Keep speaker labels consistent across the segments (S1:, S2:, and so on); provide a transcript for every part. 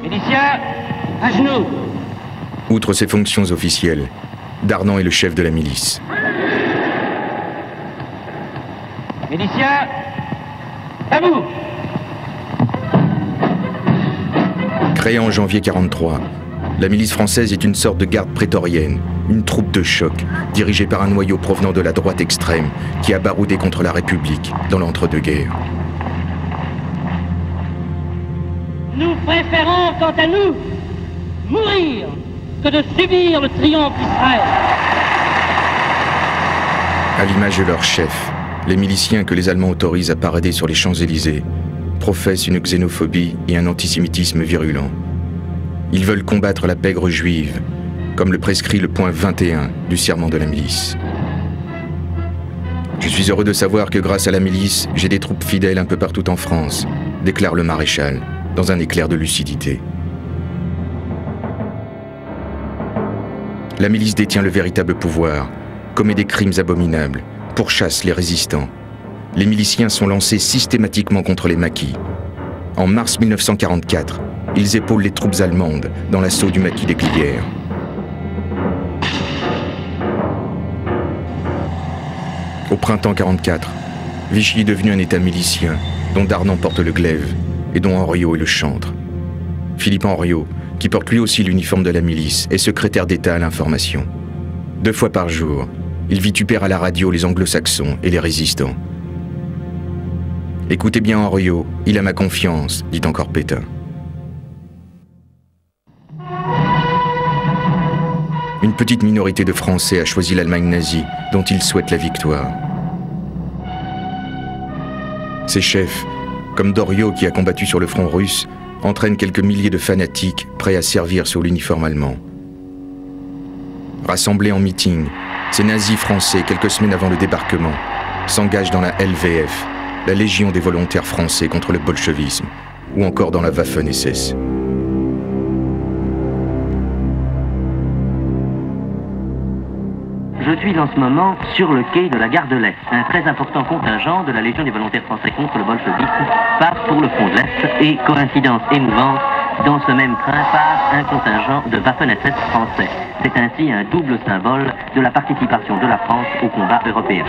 S1: Miliciens, à genoux.
S2: Outre ses fonctions officielles, Darnan est le chef de la milice.
S1: Miliciens, à vous.
S2: Créée en janvier 1943, la milice française est une sorte de garde prétorienne, une troupe de choc, dirigée par un noyau provenant de la droite extrême, qui a baroudé contre la République dans l'entre-deux-guerres.
S1: Nous préférons, quant à nous, mourir que de subir le triomphe d'Israël.
S2: À l'image de leur chef, les miliciens que les Allemands autorisent à parader sur les Champs-Élysées professent une xénophobie et un antisémitisme virulent. Ils veulent combattre la pègre juive, comme le prescrit le point 21 du serment de la milice. Je suis heureux de savoir que grâce à la milice, j'ai des troupes fidèles un peu partout en France, déclare le maréchal, dans un éclair de lucidité. La milice détient le véritable pouvoir, commet des crimes abominables, pourchasse les résistants. Les miliciens sont lancés systématiquement contre les maquis. En mars 1944, ils épaulent les troupes allemandes dans l'assaut du maquis des Glières. Au printemps 1944, Vichy est devenu un État milicien dont Darnan porte le glaive et dont Henriot est le chantre. Philippe Henriot, qui porte lui aussi l'uniforme de la milice, est secrétaire d'État à l'information. 2 fois par jour, il vitupère à la radio les anglo-saxons et les résistants. « Écoutez bien Henriot, il a ma confiance », dit encore Pétain. Une petite minorité de Français a choisi l'Allemagne nazie, dont ils souhaitent la victoire. Ses chefs, comme Doriot qui a combattu sur le front russe, entraînent quelques milliers de fanatiques prêts à servir sur l'uniforme allemand. Rassemblés en meeting, ces nazis français, quelques semaines avant le débarquement, s'engagent dans la LVF, la Légion des volontaires français contre le bolchevisme, ou encore dans la Waffen-SS.
S3: Je suis en ce moment sur le quai de la gare de l'Est. Un très important contingent de la Légion des volontaires français contre le bolchevisme part pour le front de l'Est et, coïncidence émouvante, dans ce même train part un contingent de Waffen-SS français. C'est ainsi un double symbole de la participation de la France au combat européen.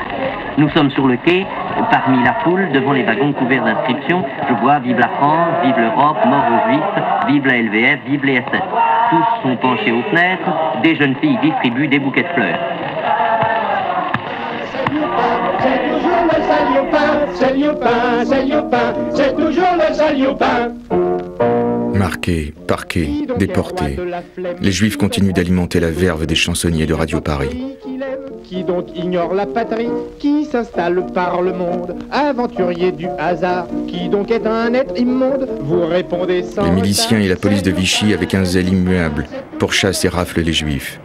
S3: Nous sommes sur le quai, parmi la foule, devant les wagons couverts d'inscriptions. Je vois « Vive la France, vive l'Europe, mort aux Juifs, vive la LVF, vive les SS ». Tous sont penchés aux fenêtres, des jeunes filles distribuent des bouquets de fleurs.
S4: C'est toujours le saliopain, saliopain, saliopain, c'est toujours le saliopain.
S2: Marqués, parqués, déportés, les Juifs continuent d'alimenter la verve des chansonniers de Radio Paris.
S4: Qui donc ignore la patrie, qui s'installe par le monde, aventurier du hasard, qui donc est un être immonde, vous répondez sans...
S2: Les miliciens et la police de Vichy, avec un zèle immuable, pourchassent et raflent les Juifs.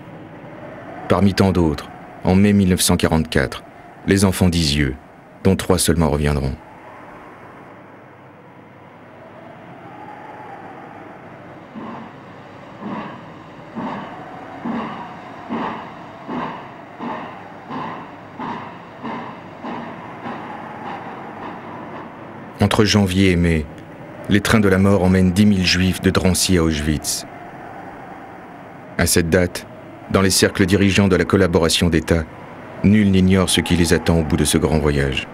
S2: Parmi tant d'autres, en mai 1944, les enfants d'Isieux, dont 3 seulement reviendront. Entre janvier et mai, les trains de la mort emmènent 10 000 juifs de Drancy à Auschwitz. À cette date, dans les cercles dirigeants de la collaboration d'État, nul n'ignore ce qui les attend au bout de ce grand voyage.